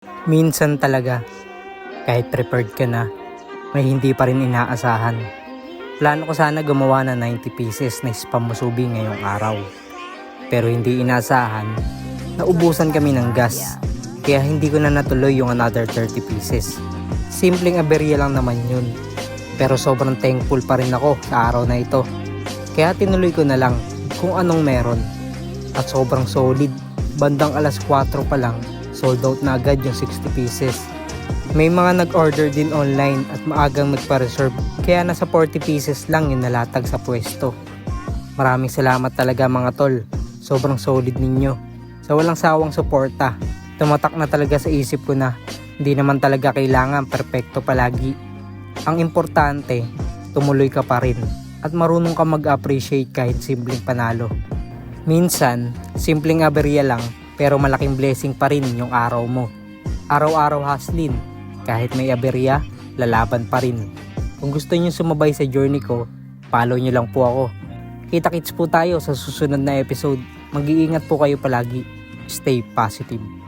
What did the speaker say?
Minsan talaga, kahit prepared ka na, may hindi pa rin inaasahan. Plano ko sana gumawa ng 90 pieces na spam musubi ngayong araw. Pero hindi inaasahan, naubusan kami ng gas. Kaya hindi ko na natuloy yung another 30 pieces. Simpleng aberya lang naman yun. Pero sobrang thankful pa rin ako sa araw na ito. Kaya tinuloy ko na lang kung anong meron. At sobrang solid. Bandang alas 4 pa lang, sold out na agad yung 60 pieces. May mga nag-order din online at maagang nagpa-reserve. Kaya nasa 40 pieces lang yung nalatag sa pwesto. Maraming salamat talaga mga tol. Sobrang solid ninyo. Sa walang sawang suporta. Tumatak na talaga sa isip ko na hindi naman talaga kailangan perpekto palagi. Ang importante, tumuloy ka pa rin at marunong ka mag-appreciate kahit simpleng panalo. Minsan, simpleng aberya lang pero malaking blessing pa rin yung araw mo. Araw-araw hustling, kahit may aberya, lalaban pa rin. Kung gusto niyo sumabay sa journey ko, follow niyo lang po ako. Kita-kits po tayo sa susunod na episode. Mag-iingat po kayo palagi. Stay positive.